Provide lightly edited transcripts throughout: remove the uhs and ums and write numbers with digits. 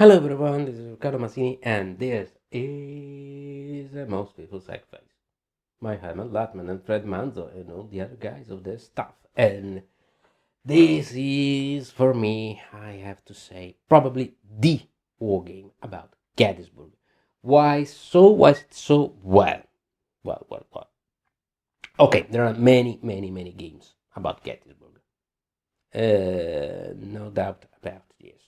Hello everyone, this is Riccardo Massini and this is a most beautiful sacrifice. My Hermann Luttmann and Fred Manzo and all the other guys of their stuff. And this is, for me, I have to say, probably the war game about Gettysburg. Why so? Was it so? Well. Okay, there are many games about Gettysburg. No doubt about this.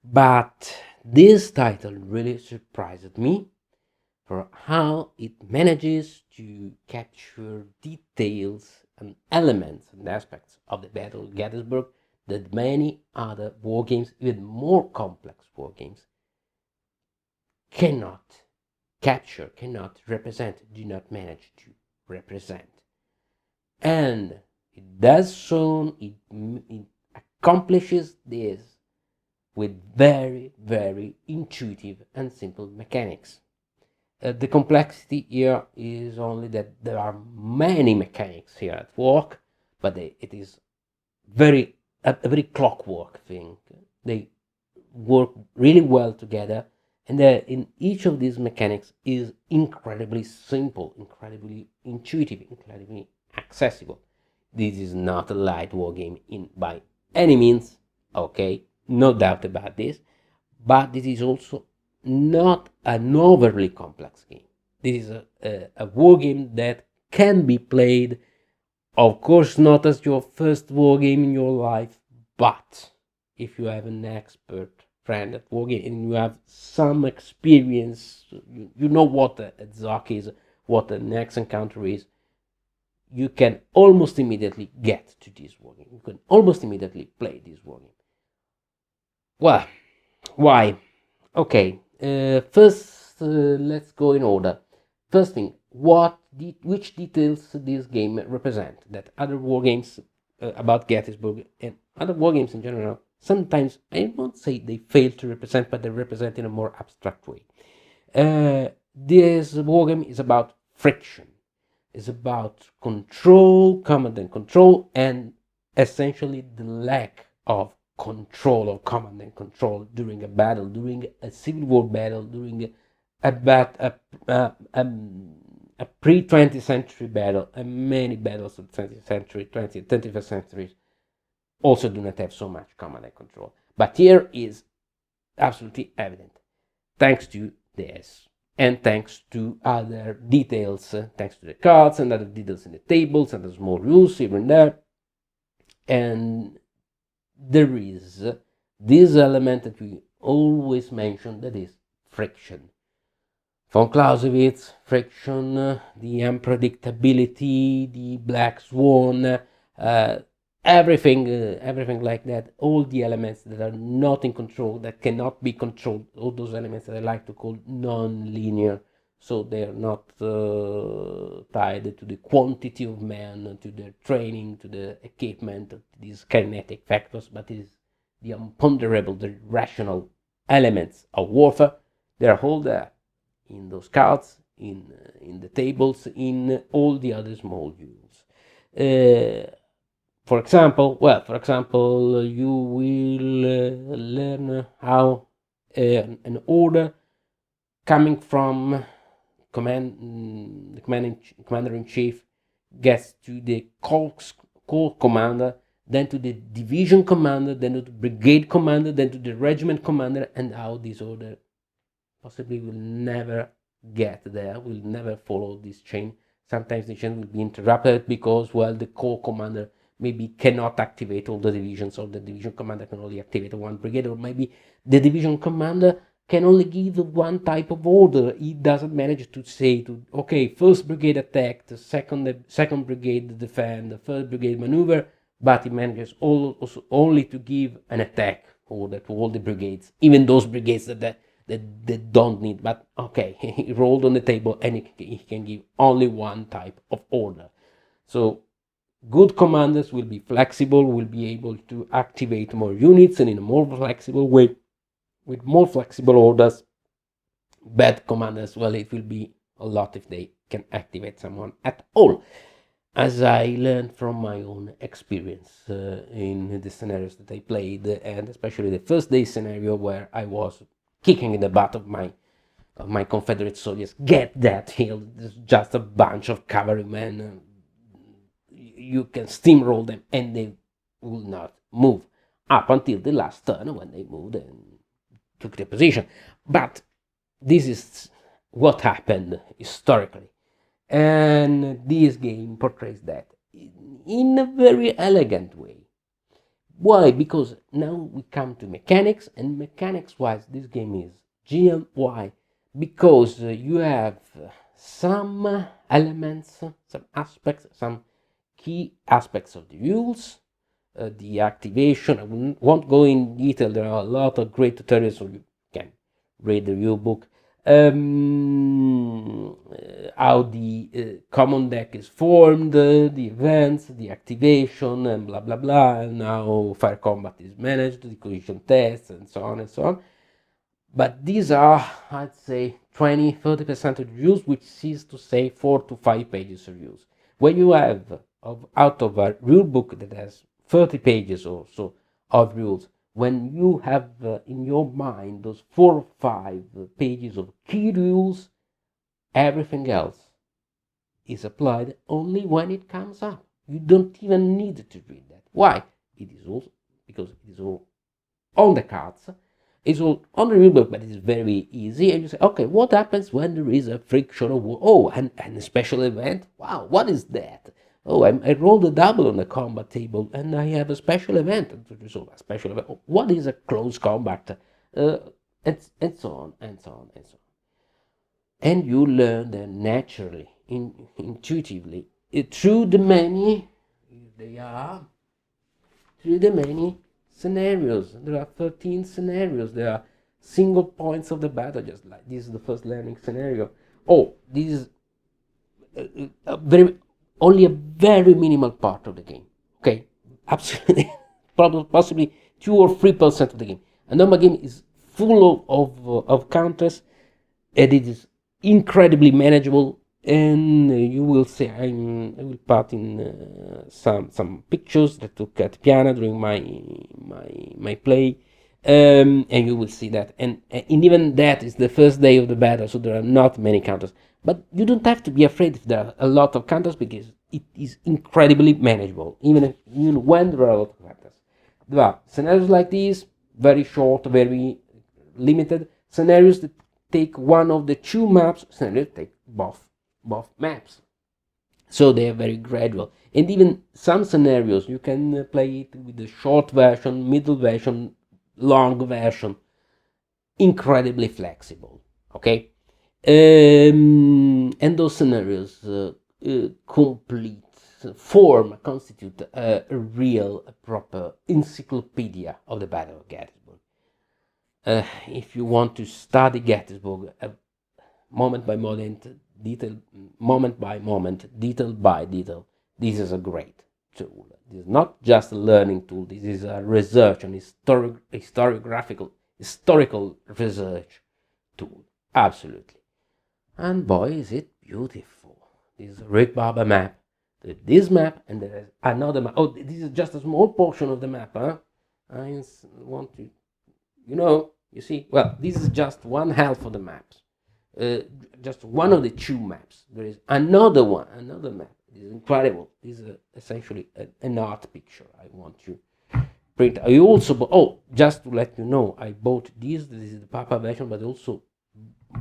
But this title really surprised me for how it manages to capture details and elements and aspects of the Battle of Gettysburg that many other war games, even more complex war games, cannot capture, cannot represent, do not manage to represent. And it does so, it accomplishes this with very intuitive and simple mechanics. The complexity here is only that there are many mechanics here at work, but it is a very clockwork thing. They work really well together, and in each of these mechanics is incredibly simple, incredibly intuitive, incredibly accessible. This is not a light war game in by any means, okay, no doubt about this, but this is also not an overly complex game. This is a war game that can be played, of course, not as your first war game in your life, but if you have an expert friend at war game and you have some experience, you know what a Zoc is, what the next encounter is, you can almost immediately get to this war game. You can almost immediately play this war game. Well, why? Okay, first let's go in order. First thing, which details this game represent that other war games about Gettysburg and other war games in general sometimes, I won't say they fail to represent, but they represent in a more abstract way. This war game is about friction. It's about control, command and control, and essentially the lack of control of command and control during a battle, during a civil war battle, during a pre 20th century battle, and many battles of 20th century, 20th, 21st centuries also do not have so much command and control. But here is absolutely evident, thanks to this and thanks to other details, thanks to the cards and other details in the tables and the small rules here and there. And there is this element that we always mention, that is friction. Von Clausewitz, friction, the unpredictability, the black swan, everything like that, all the elements that are not in control, that cannot be controlled, all those elements that I like to call non-linear, so they are not tied to the quantity of men, to their training, to the equipment, to these kinetic factors, but it is the imponderable, the rational elements of warfare. They are all there in those cards, in the tables, in all the other small rules. For example, you will learn how an order coming from the commander-in-chief gets to the corps commander, then to the division commander, then to the brigade commander, then to the regiment commander, and how this order possibly will never get there, will never follow this chain. Sometimes the chain will be interrupted because, well, the corps commander maybe cannot activate all the divisions, or the division commander can only activate one brigade, or maybe the division commander can only give one type of order. He doesn't manage to say to, okay, first brigade attack, the second brigade defend, the third brigade maneuver, but he manages also only to give an attack order to all the brigades, even those brigades that they don't need. But okay, he rolled on the table and he can give only one type of order. So good commanders will be flexible, will be able to activate more units and in a more flexible way, with more flexible orders. Bad commanders, well, it will be a lot if they can activate someone at all, as I learned from my own experience in the scenarios that I played, and especially the first day scenario where I was kicking in the butt of my Confederate soldiers. Get that hill. It's just a bunch of cavalrymen. You can steamroll them, and they will not move up until the last turn when they moved and took the position. But this is what happened historically, and this game portrays that in a very elegant way. Why? Because now we come to mechanics, and mechanics-wise, this game is genial. Why? Because you have some elements, some aspects, some key aspects of the rules, the activation. I won't go in detail. There are a lot of great tutorials, so you can read the rule book. How the common deck is formed, the events, the activation, and blah blah blah, and how fire combat is managed, the collision tests, and so on and so on. But these are, I'd say, 20-30% of the rules, which is to say 4 to 5 pages of rules. When you have out of a rule book that has 30 pages or so of rules, when you have in your mind those 4 or 5 pages of key rules, everything else is applied only when it comes up. You don't even need to read that. Why? It is also because it is all on the cards. It's all on the rule book, but it's very easy. And you say, okay, what happens when there is a friction of war? Oh, and a special event? Wow, what is that? Oh, I rolled a double on the combat table, and I have a special event to resolve. A special event. What is a close combat? And so on, and so on, and so on. And you learn them naturally, intuitively, through the many, through the many scenarios. There are 13 scenarios. There are single points of the battle, just like this is the first learning scenario. Oh, this is only a very minimal part of the game. Okay, absolutely, possibly 2 or 3% of the game. A normal game is full of counters, and it is incredibly manageable. And you will see, I will put in some pictures that took at piano during my play, and you will see that. And even that is the first day of the battle, so there are not many counters. But you don't have to be afraid if there are a lot of counters, because it is incredibly manageable, even when there are a lot of counters. There are scenarios like these, very short, very limited scenarios that take one of the 2 maps. Scenarios take both maps, so they are very gradual. And even some scenarios you can play it with the short version, middle version, long version. Incredibly flexible. Okay, and those scenarios constitute a real, proper encyclopedia of the Battle of Gettysburg. If you want to study Gettysburg moment by moment, detail by detail, this is a great tool. This is not just a learning tool. This is a research and historical research tool. Absolutely. And boy, is it beautiful. This is a Rick Barber map. This map, and there is another map. Oh, this is just a small portion of the map, huh? I want to, you see, well, this is just one half of the maps. Just one of the 2 maps. There is another map. This is incredible. This is essentially an art picture I want to print. I also just to let you know, I bought this. This is the Papa version, but also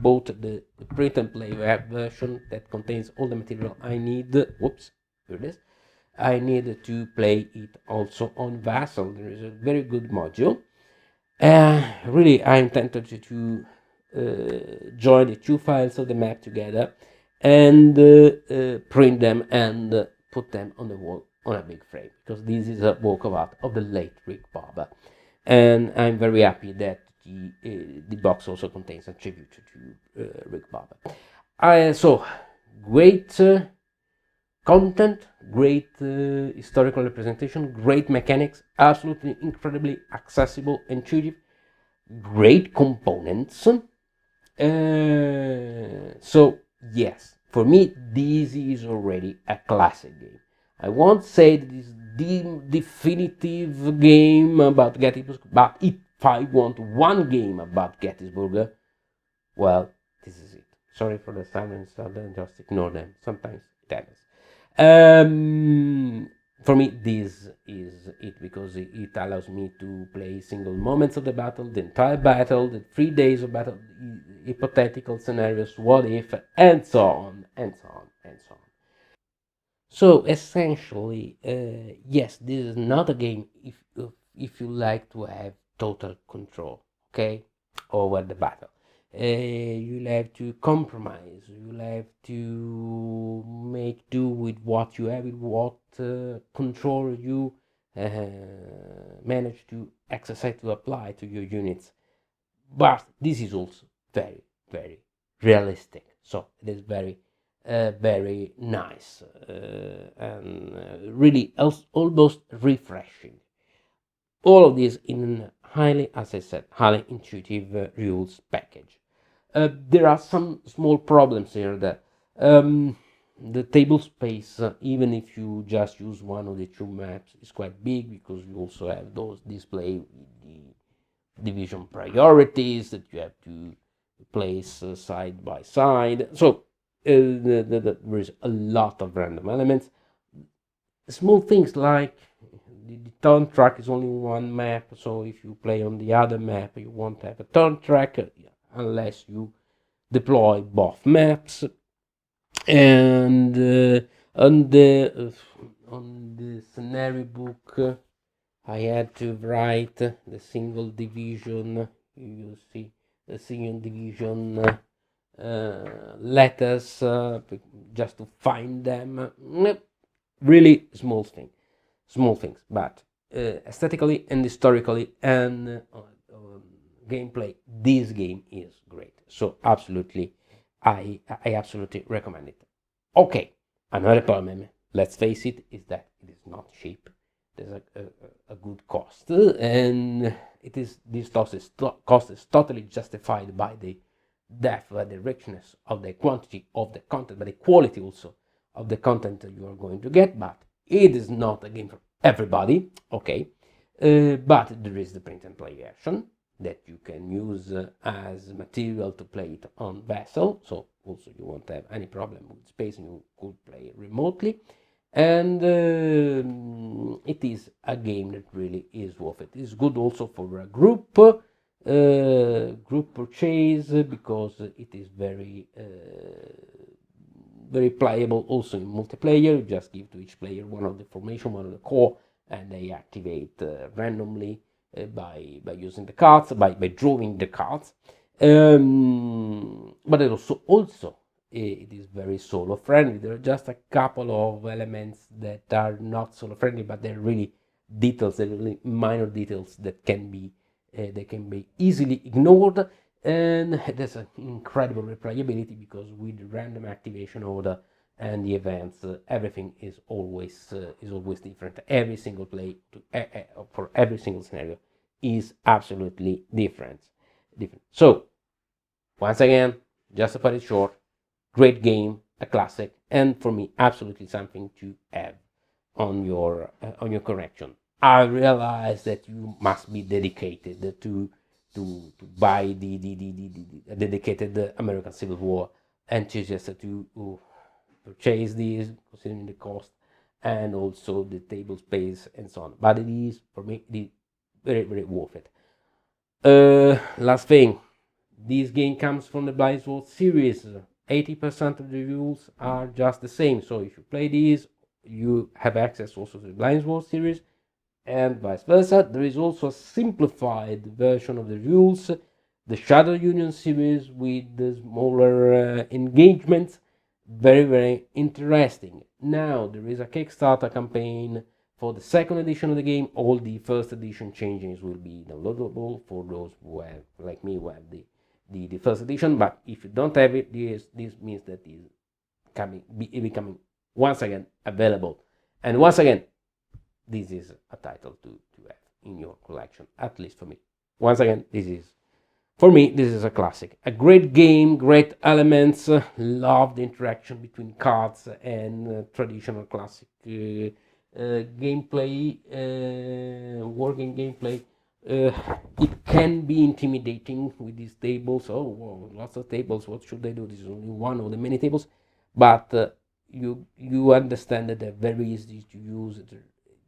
bought the print and play version that contains all the material I need. Whoops, here it is. I need to play it also on Vassal. There is a very good module. Really, I'm tempted to join the 2 files of the map together and print them and put them on the wall on a big frame, because this is a work of art of the late Rick Barber, and I'm very happy that the box also contains a tribute to Rick Barber. So great content, great historical representation, great mechanics, absolutely incredibly accessible, intuitive, great components. So yes, for me this is already a classic game. I won't say that it's the definitive game about Gettysburg, but it if I want one game about Gettysburg, well, this is it. Sorry for the silence, just ignore them. Sometimes it happens. For me, this is it because it allows me to play single moments of the battle, the entire battle, the 3 days of battle, hypothetical scenarios, what if, and so on, and so on, and so on. So essentially, yes, this is not a game if you like to have total control, okay, over the battle. You'll have to compromise. You'll have to make do with what you have, with what control you manage to exercise to apply to your units. But this is also very, very realistic. So it is very, very nice and really almost refreshing. All of this in a highly, as I said, highly intuitive rules package. There are some small problems here that the table space, even if you just use one of the two maps, is quite big because you also have those display the division priorities that you have to place side by side. So there is a lot of random elements. Small things like the turn track is only one map, so if you play on the other map, you won't have a turn track unless you deploy both maps. And on the scenario book, I had to write the single division. You see the single division letters just to find them. Really small things, but aesthetically and historically and gameplay, this game is great. So absolutely, I absolutely recommend it. Okay, another problem, let's face it, is that it is not cheap. There's a good cost, and this cost is totally justified by the depth, by the richness of the quantity of the content, by the quality also of the content that you are going to get. But it is not a game for everybody, okay? But there is the print and play version that you can use as material to play it on vessel. So also you won't have any problem with space and you could play remotely. And it is a game that really is worth it. It's good also for a group purchase because it is very very playable also in multiplayer. You just give to each player one of the formation, one of the core, and they activate randomly by using the cards, by drawing the cards. But it also it is very solo friendly. There are just a couple of elements that are not solo friendly, but they're really details, they're really minor details that can be they can be easily ignored. And there's an incredible replayability because with random activation order and the events, everything is always different. Every single play for every single scenario is absolutely different. So once again, just to put it short, great game, a classic, and for me, absolutely something to have on your collection. I realize that you must be dedicated to buy the dedicated American Civil War enthusiast to purchase these, considering the cost and also the table space and so on. But it is, for me, it is very, very worth it. Last thing, this game comes from the Blind Sword series. 80% of the rules are just the same. So if you play these, you have access also to the Blind Sword series, and vice versa. There is also a simplified version of the rules, the Shadow Union series with the smaller engagements. Very, very interesting. Now there is a Kickstarter campaign for the second edition of the game. All the first edition changes will be downloadable for those who have, like me, who have the first edition. But if you don't have it, this means that it's becoming once again available. And once again, this is a title to have in your collection, at least for me. Once again, for me, this is a classic. A great game, great elements. Love the interaction between cards and traditional classic gameplay, working gameplay. It can be intimidating with these tables. Oh, whoa, lots of tables. What should I do? This is only one of the many tables, but you understand that they're very easy to use.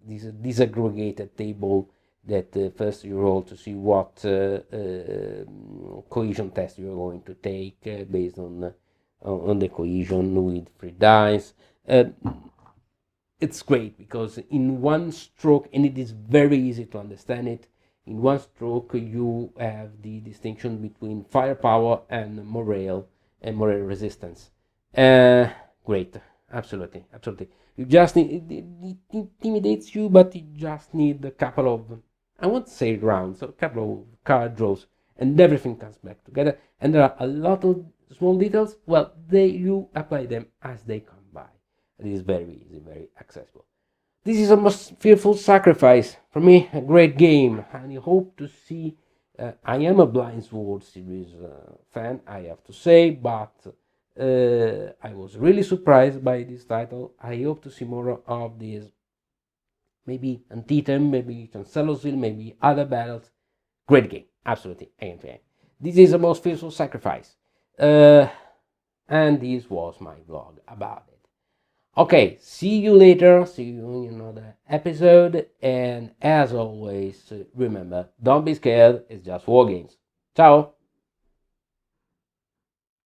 This is a disaggregated table that first you roll to see what cohesion test you're going to take based on the cohesion with 3 dice. It's great because in one stroke, and it is very easy to understand it, in one stroke you have the distinction between firepower and morale resistance. Great, absolutely. You just need, it intimidates you, but you just need a couple of, I won't say rounds, a couple of card draws, and everything comes back together. And there are a lot of small details. Well, you apply them as they come by. It is very easy, very accessible. This is a most fearful sacrifice. For me, a great game, and I hope to see. I am a Blind Sword series fan, I have to say, but I was really surprised by this title. I hope to see more of this. Maybe Antietam, maybe Chancellorsville, maybe other battles. Great game, absolutely. This is a most fearful sacrifice. And this was my vlog about it. Okay, see you later. See you in another episode. And as always, remember, don't be scared. It's just war games. Ciao.